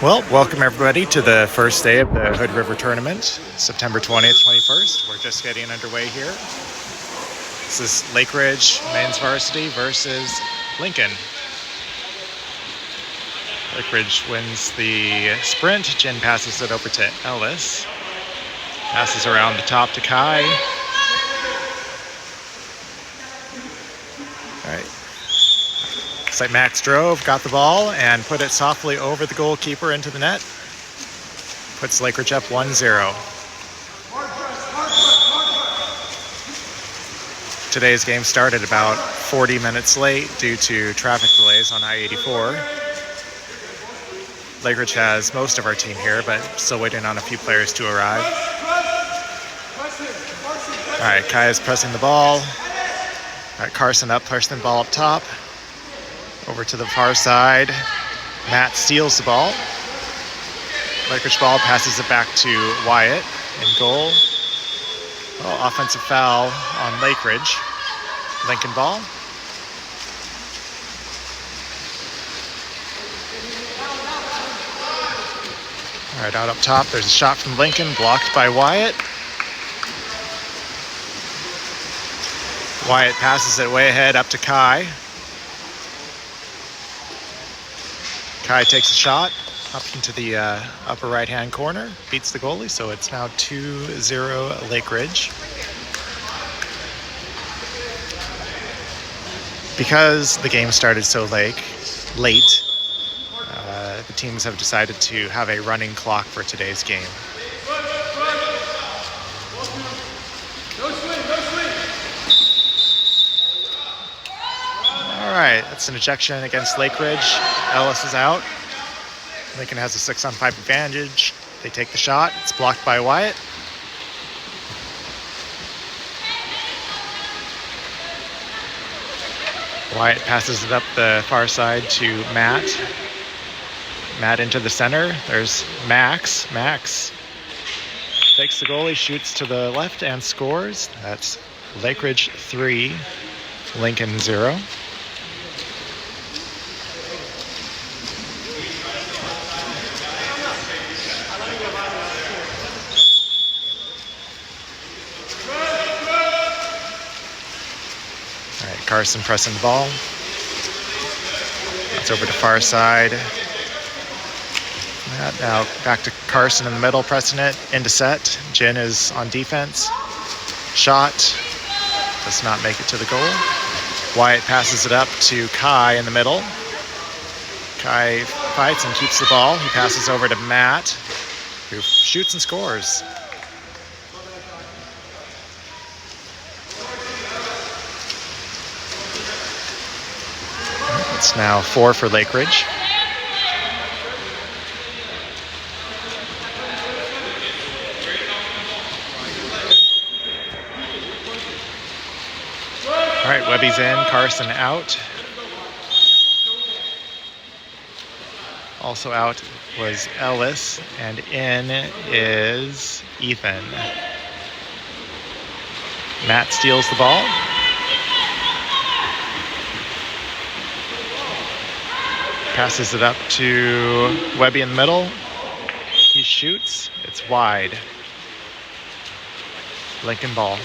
Well, welcome everybody to the first day of the Hood River Tournament, September 20th, 21st. We're just getting underway here. This is Lake Ridge men's varsity versus Lincoln. Lake Ridge wins the sprint. Jen passes it over to Ellis. Passes around the top to Kai. All right. Looks like Max drove, got the ball, and put it softly over the goalkeeper into the net. Puts Lake Ridge up 1-0. Today's game started about 40 minutes late due to traffic delays on I-84. Lake Ridge has most of our team here, but still waiting on a few players to arrive. All right, Kai is pressing the ball. All right, Carson up, pushing the ball up top. Over to the far side. Matt steals the ball. Lake Ridge ball, passes it back to Wyatt in goal. Oh, offensive foul on Lake Ridge. Lincoln ball. All right, out up top, there's a shot from Lincoln, blocked by Wyatt. Wyatt passes it way ahead up to Kai. Kai takes a shot up into the upper right-hand corner, beats the goalie, so it's now 2-0 Lake Ridge. Because the game started so late, the teams have decided to have a running clock for today's game. All right, that's an ejection against Lake Ridge. Ellis is out. Lincoln has a 6-on-5 advantage. They take the shot. It's blocked by Wyatt. Wyatt passes it up the far side to Matt. Matt into the center. There's Max. Max takes the goalie, shoots to the left, and scores. That's Lake Ridge 3, Lincoln 0. All right, Carson pressing the ball. That's over to far side. Now back to Carson in the middle, pressing it into set. Jen is on defense. Shot. Does not make it to the goal. Wyatt passes it up to Kai in the middle. Kai fights and keeps the ball. He passes over to Matt, who shoots and scores. It's now 4 for Lake Ridge. All right, Webby's in, Carson out. Also out was Ellis, and in is Ethan. Matt steals the ball. Passes it up to Webby in the middle. He shoots. It's wide. Lincoln ball.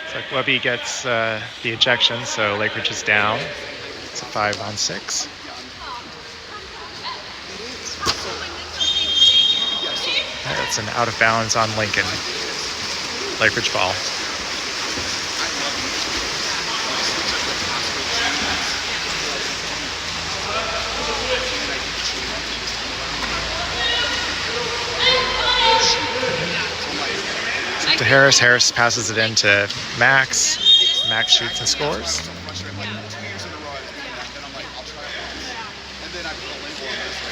It's like Webby gets the ejection, so Lake Ridge is down. It's a 5-on-6. That's an out of bounds on Lincoln. Lake Ridge ball. To Harris. Harris passes it in to Max. Max shoots and scores.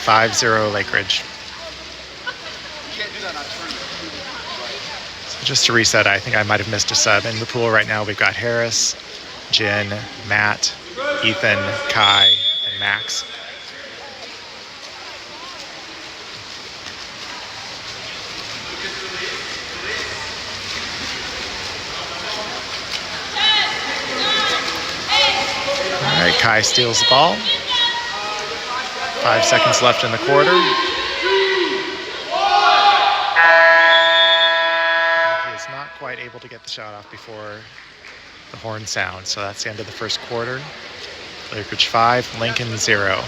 Five 5-0 Lake Ridge. So just to reset, I think I might have missed a sub. In the pool right now, we've got Harris, Jen, Matt, Ethan, Kai, and Max. All right, Kai steals the ball. 5 seconds left in the quarter. He is not quite able to get the shot off before the horn sounds, so that's the end of the first quarter. Lakeridge 5, Lincoln 0.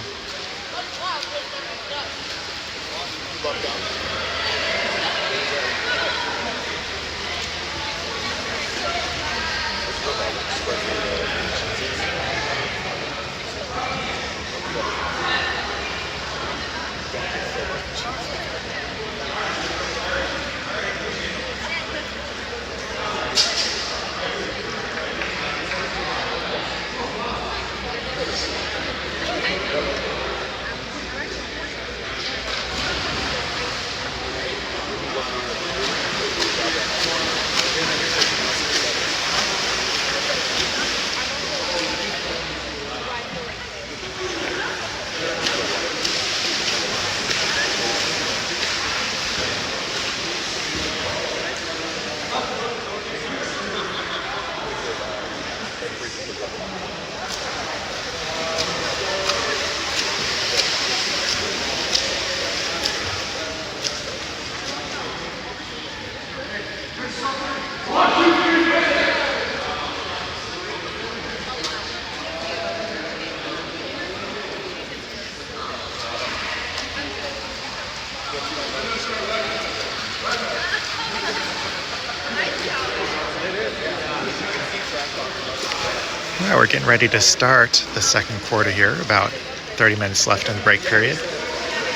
Well, we're getting ready to start the second quarter here, about 30 minutes left in the break period.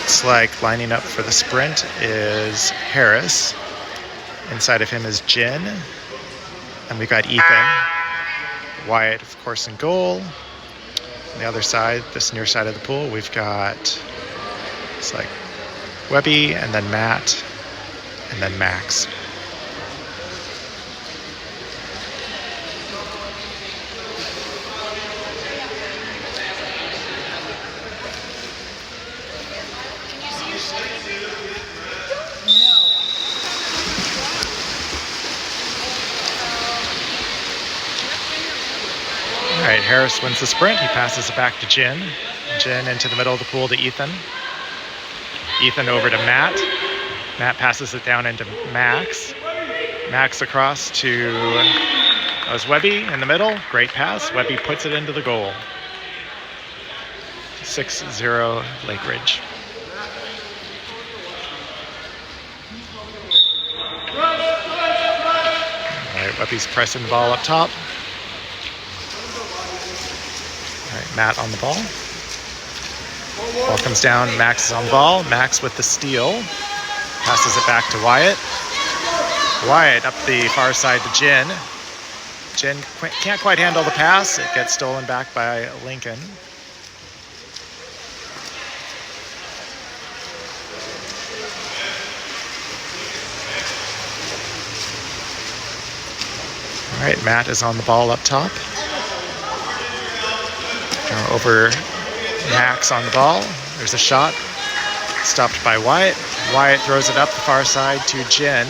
It's like lining up for the sprint is Harris. Inside of him is Jin. And we've got Ethan. Wyatt, of course, in goal. On the other side, this near side of the pool, we've got, it's like Webby, and then Matt, and then Max. All right, Harris wins the sprint. He passes it back to Jin. Jin into the middle of the pool to Ethan. Ethan over to Matt. Matt passes it down into Max. Max across to, that was Webby in the middle. Great pass. Webby puts it into the goal. 6-0 Lakeridge. All right, Webby's pressing the ball up top. All right, Matt on the ball. Ball comes down, Max is on the ball. Max with the steal. Passes it back to Wyatt. Wyatt up the far side to Jin. Jin can't quite handle the pass. It gets stolen back by Lincoln. All right, Matt is on the ball up top. Over Max on the ball. There's a shot. Stopped by Wyatt. Wyatt throws it up the far side to Jin.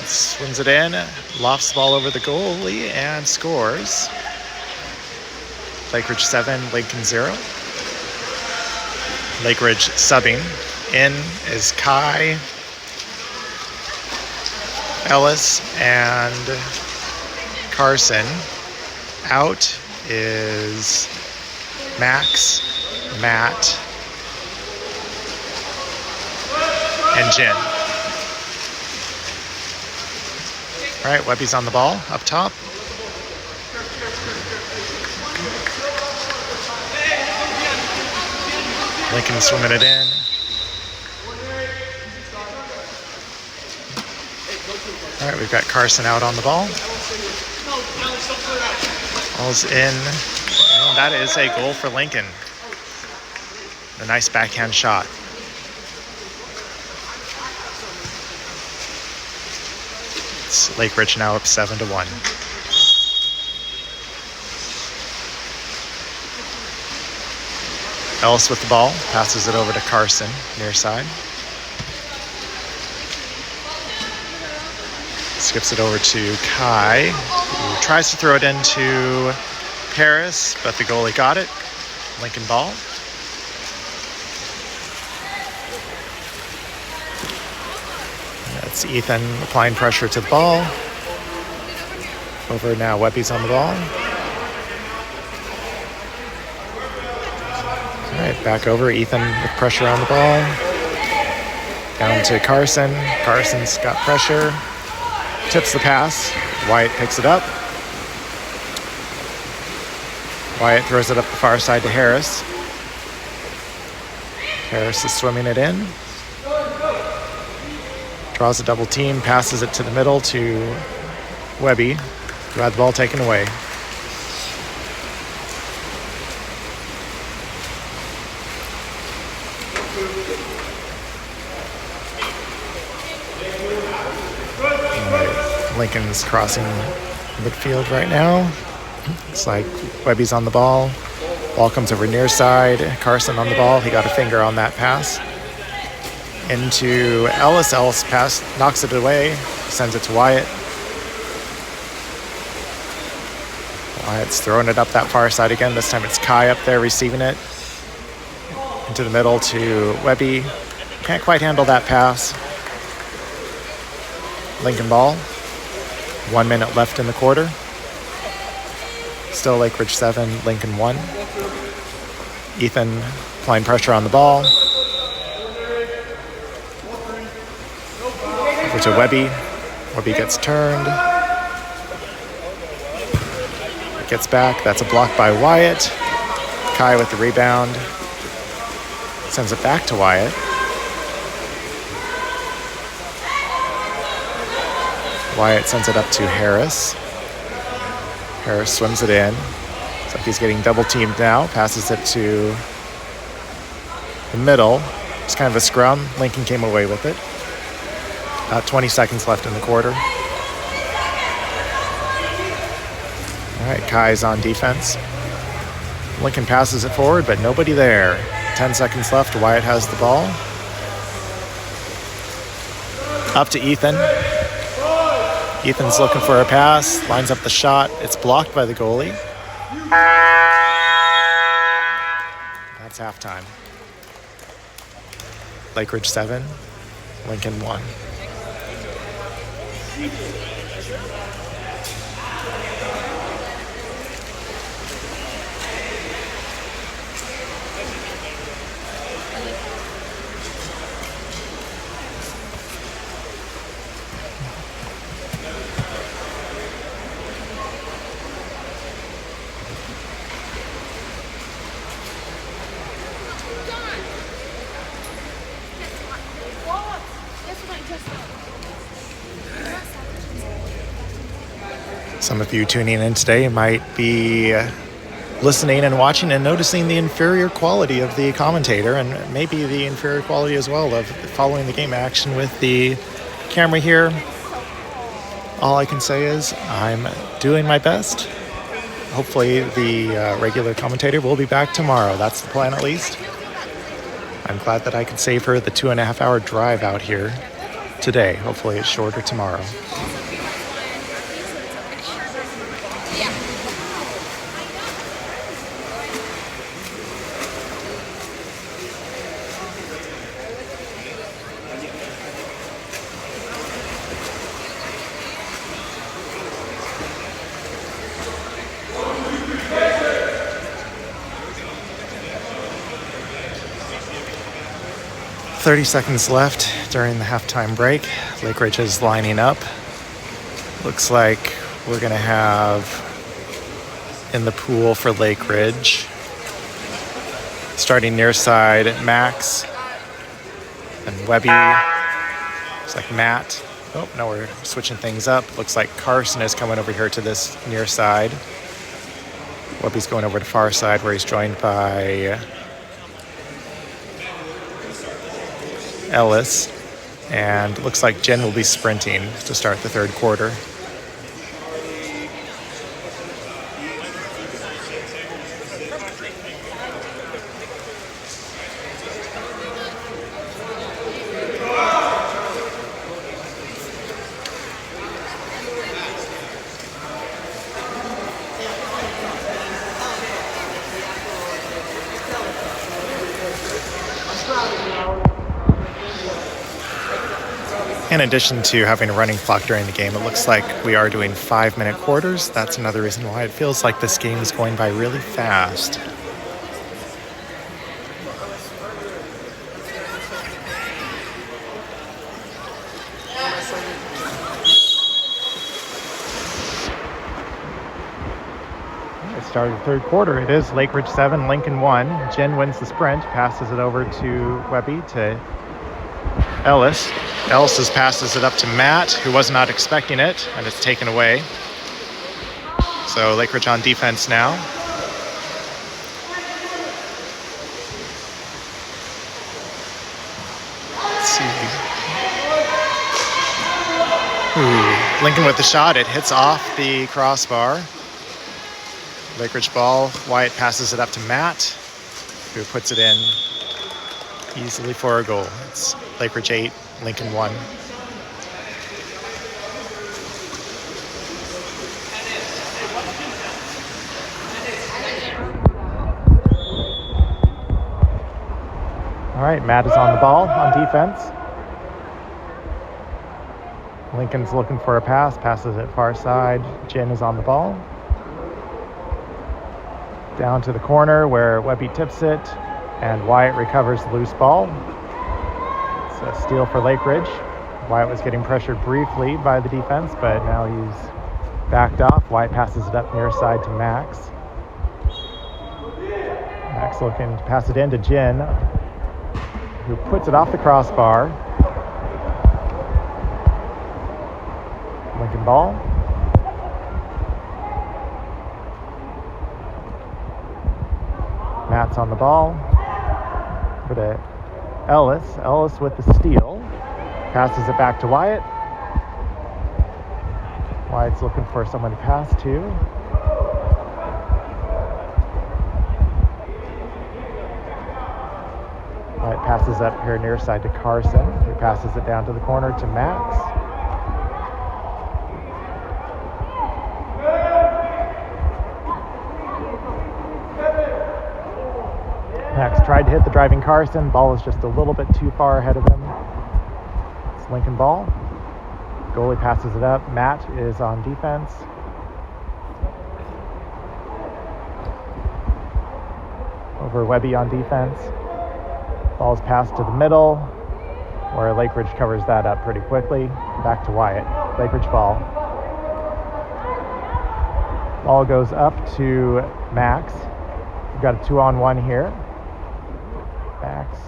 Swings it in. Lofts the ball over the goalie and scores. Lakeridge 7, Lincoln 0. Lakeridge subbing. In is Kai, Ellis, and Carson. Out is Max, Matt, and Jin. All right, Webby's on the ball up top. Lincoln swimming it in. All right, we've got Carson out on the ball. Ball's in, and that is a goal for Lincoln. A nice backhand shot. It's Lakeridge now up 7-1. Ellis with the ball, passes it over to Carson, near side. Skips it over to Kai, who tries to throw it into Paris, but the goalie got it. Lincoln ball. That's Ethan applying pressure to the ball. Over now, Webby's on the ball. All right, back over. Ethan with pressure on the ball. Down to Carson. Carson's got pressure. Tips the pass. Wyatt picks it up. Wyatt throws it up the far side to Harris. Harris is swimming it in. Draws a double team, passes it to the middle to Webby, who had the ball taken away. Lincoln's crossing midfield right now. It's like Webby's on the ball. Ball comes over near side. Carson on the ball. He got a finger on that pass. Into Ellis. Ellis pass, knocks it away, sends it to Wyatt. Wyatt's throwing it up that far side again. This time it's Kai up there receiving it. Into the middle to Webby. Can't quite handle that pass. Lincoln ball. 1 minute left in the quarter. Still Lake Ridge 7, Lincoln 1. Ethan applying pressure on the ball. Over to Webby. Webby gets turned. Gets back. That's a block by Wyatt. Kai with the rebound. Sends it back to Wyatt. Wyatt sends it up to Harris. Harris swims it in. Looks like he's getting double teamed now. Passes it to the middle. It's kind of a scrum. Lincoln came away with it. About 20 seconds left in the quarter. All right, Kai's on defense. Lincoln passes it forward, but nobody there. 10 seconds left. Wyatt has the ball. Up to Ethan. Ethan's looking for a pass, lines up the shot. It's blocked by the goalie. That's halftime. Lake Ridge 7, Lincoln 1. Some of you tuning in today might be listening and watching and noticing the inferior quality of the commentator and maybe the inferior quality as well of following the game action with the camera here. All I can say is I'm doing my best. Hopefully the regular commentator will be back tomorrow. That's the plan at least. I'm glad that I could save her the 2.5-hour drive out here today. Hopefully it's shorter tomorrow. 30 seconds left during the halftime break. Lake Ridge is lining up. Looks like we're going to have in the pool for Lake Ridge, starting near side, Max and Webby. Looks like Matt. Oh, no, we're switching things up. Looks like Carson is coming over here to this near side. Webby's going over to far side where he's joined by Ellis, and looks like Jen will be sprinting to start the third quarter. In addition to having a running clock during the game, it looks like we are doing 5-minute quarters. That's another reason why it feels like this game is going by really fast. Start of the third quarter. It is Lake Ridge 7, Lincoln 1. Jen wins the sprint, passes it over to Webby, to Ellis. Ellis passes it up to Matt, who was not expecting it, and it's taken away. So Lake Ridge on defense now. Let's see. Lincoln with the shot. It hits off the crossbar. Lake Ridge ball. Wyatt passes it up to Matt, who puts it in easily for a goal. It's Lake Ridge 8, Lincoln 1. All right, Matt is on the ball on defense. Lincoln's looking for a pass, passes it far side. Jen is on the ball. Down to the corner where Webby tips it, and Wyatt recovers the loose ball. It's a steal for Lake Ridge. Wyatt was getting pressured briefly by the defense, but now he's backed off. Wyatt passes it up near side to Max. Max looking to pass it in to Jen, who puts it off the crossbar. Lincoln ball. Matt's on the ball. Put it Ellis. Ellis with the steal. Passes it back to Wyatt. Wyatt's looking for someone to pass to. Wyatt passes up here near side to Carson, who passes it down to the corner to Max. Max tried to hit the driving Carson. Ball is just a little bit too far ahead of him. It's Lincoln ball. Goalie passes it up. Matt is on defense. Over Webby on defense. Ball's passed to the middle, where Lake Ridge covers that up pretty quickly. Back to Wyatt. Lake Ridge ball. Ball goes up to Max. We've got a 2-on-1 here. Max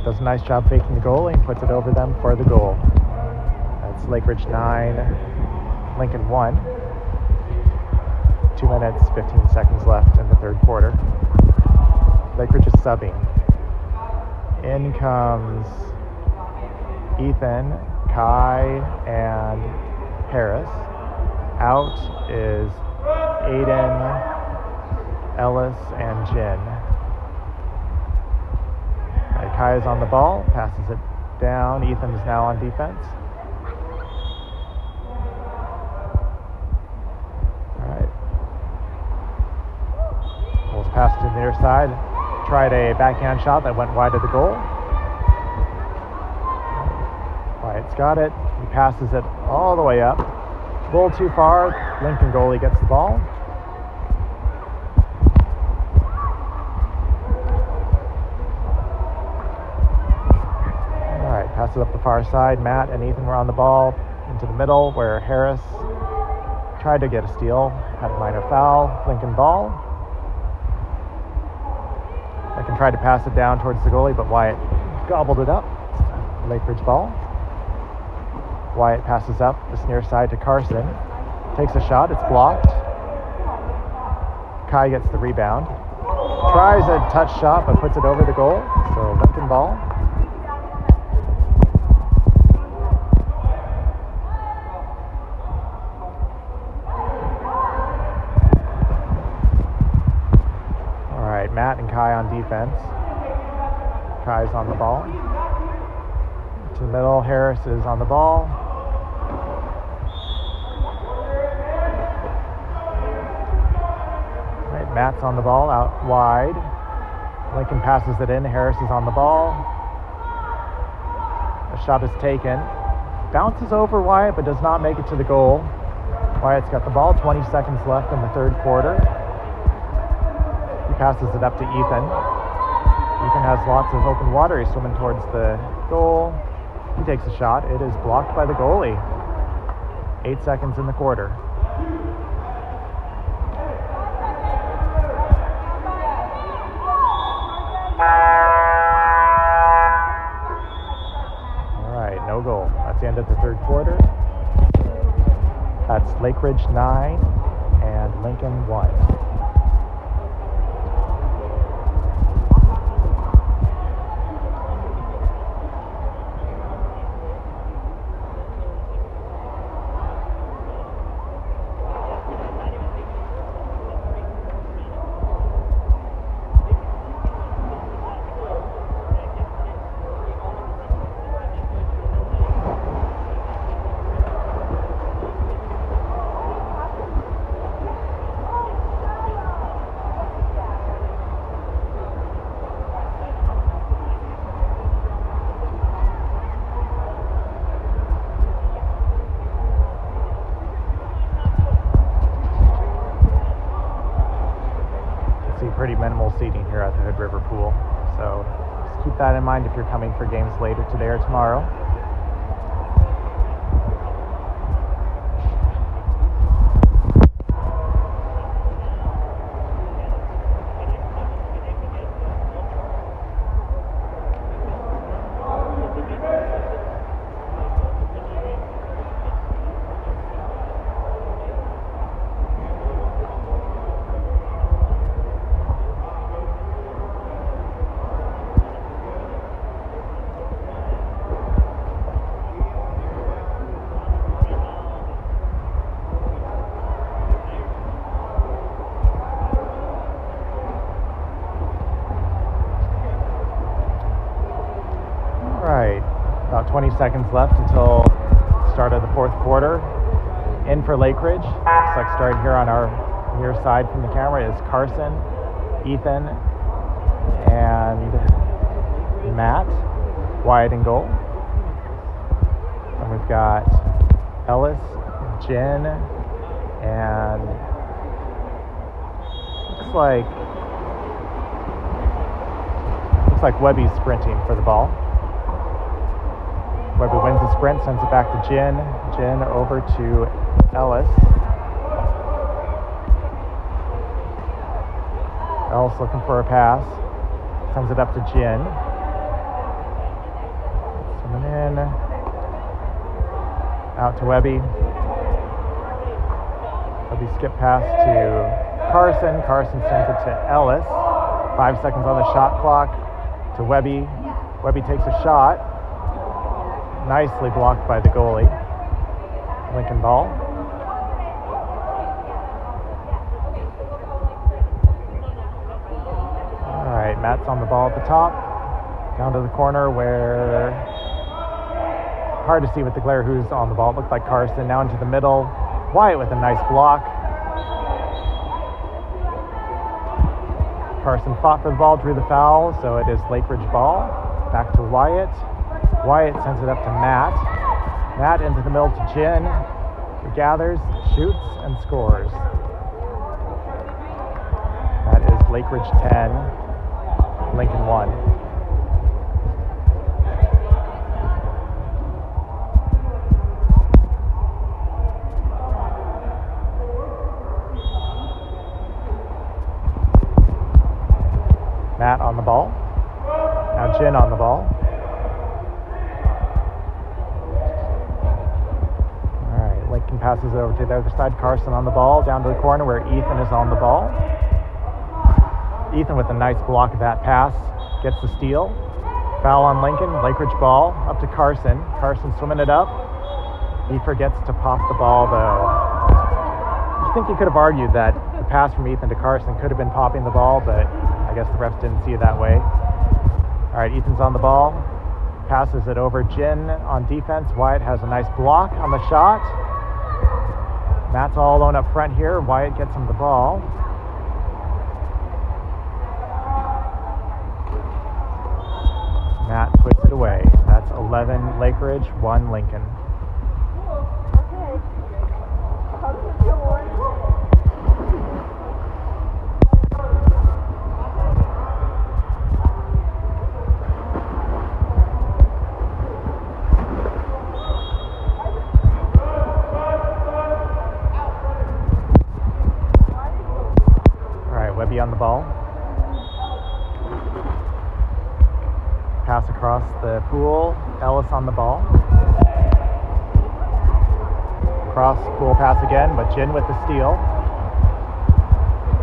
does a nice job faking the goalie and puts it over them for the goal. That's Lake Ridge 9, Lincoln 1. 2 minutes, 15 seconds left in the third quarter. Lake Ridge is subbing. In comes Ethan, Kai, and Harris. Out is Aiden, Ellis, and Jen. Kai is on the ball, passes it down. Ethan is now on defense. All right. Ball's passed to the near side. Tried a backhand shot that went wide of the goal. Wyatt's got it. He passes it all the way up. A little too far. Lincoln goalie gets the ball. Passes up the far side. Matt and Ethan were on the ball into the middle, where Harris tried to get a steal, had a minor foul. Lincoln ball. Lincoln tried to pass it down towards the goalie, but Wyatt gobbled it up. Lake Ridge ball. Wyatt passes up this near side to Carson. Takes a shot. It's blocked. Kai gets the rebound. Tries a touch shot, but puts it over the goal. So Lincoln ball. Matt and Kai on defense. Kai's on the ball. To the middle, Harris is on the ball. Right, Matt's on the ball, out wide. Lincoln passes it in. Harris is on the ball. A Shot is taken. Bounces over Wyatt, but does not make it to the goal. Wyatt's got the ball. 20 seconds left in the third quarter. He passes it up to Ethan. Ethan has lots of open water. He's swimming towards the goal. He takes a shot. It is blocked by the goalie. 8 seconds in the quarter. All right, no goal. That's the end of the third quarter. That's Lake Ridge 9 and Lincoln 1. Pretty minimal seating here at the Hood River Pool, so just keep that in mind if you're coming for games later today or tomorrow. About 20 seconds left until start of the fourth quarter. In for Lake Ridge. Looks like starting here on our near side from the camera is Carson, Ethan, and Matt. Wyatt in goal. And we've got Ellis, Jen, and looks like Webby's sprinting for the ball. Webby wins the sprint, sends it back to Jen. Jen over to Ellis. Ellis looking for a pass. Sends it up to Jen. Coming in. Out to Webby. Webby skip pass to Carson. Carson sends it to Ellis. 5 seconds on the shot clock to Webby. Webby takes a shot. Nicely blocked by the goalie. Lincoln ball. All right, Matt's on the ball at the top. Down to the corner where hard to see with the glare who's on the ball. It looked like Carson. Now into the middle. Wyatt with a nice block. Carson fought for the ball, drew the foul, so it is Lake Ridge ball. Back to Wyatt. Wyatt sends it up to Matt. Matt into the middle to Jen. He gathers, shoots, and scores. That is Lake Ridge 10, Lincoln 1. Matt on the ball. Now Jen on the ball. Lincoln passes it over to the other side. Carson on the ball, down to the corner where Ethan is on the ball. Ethan with a nice block of that pass, gets the steal. Foul on Lincoln, Lake Ridge ball, up to Carson. Carson swimming it up. He forgets to pop the ball though. I think you could have argued that the pass from Ethan to Carson could have been popping the ball, but I guess the refs didn't see it that way. All right, Ethan's on the ball. Passes it over. Jen on defense. Wyatt has a nice block on the shot. Matt's all alone up front here. Wyatt gets him the ball. Matt puts it away. That's 11 Lake Ridge, 1 Lincoln. Webby on the ball. Pass across the pool. Ellis on the ball. Cross pool pass again, but Jin with the steal.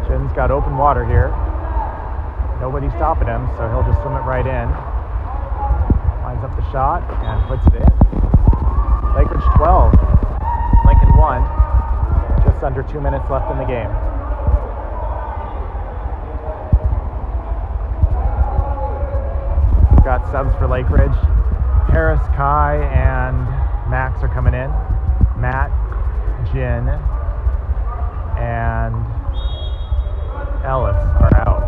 Jin's got open water here. Nobody's stopping him, so he'll just swim it right in. Lines up the shot and puts it in. Lakeridge 12, Lincoln 1. Just under 2 minutes left in the game. Got subs for Lake Ridge. Harris, Kai, and Max are coming in. Matt, Jin, and Ellis are out.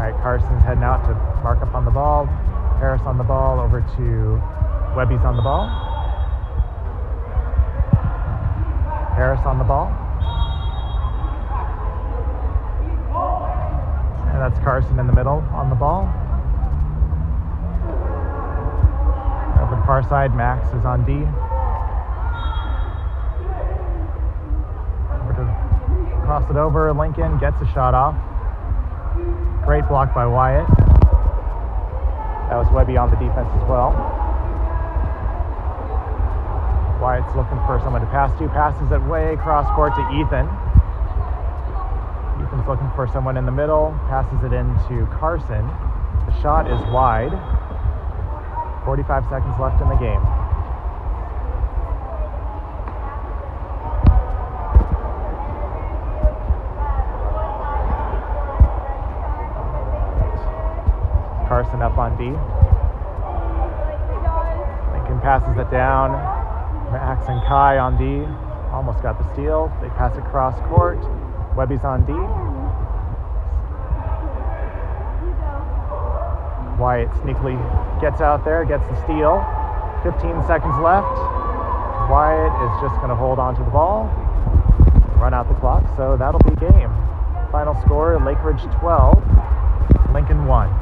Alright, Carson's heading out to mark up on the ball. Harris on the ball, over to Webby's on the ball. Harris on the ball. And that's Carson in the middle on the ball. Over the far side, Max is on D. Cross it over, Lincoln gets a shot off. Great block by Wyatt. That was Webby on the defense as well. Wyatt's looking for someone to pass to. Passes it way across court to Ethan. Ethan's looking for someone in the middle, passes it into Carson. The shot is wide. 45 seconds left in the game. Carson up on D. Lincoln passes it down. Max and Kai on D. Almost got the steal. They pass it cross court. Webby's on D. Wyatt sneakily gets out there, gets the steal. 15 seconds left. Wyatt is just going to hold on to the ball, run out the clock, so that'll be game. Final score, Lake Ridge 12, Lincoln 1.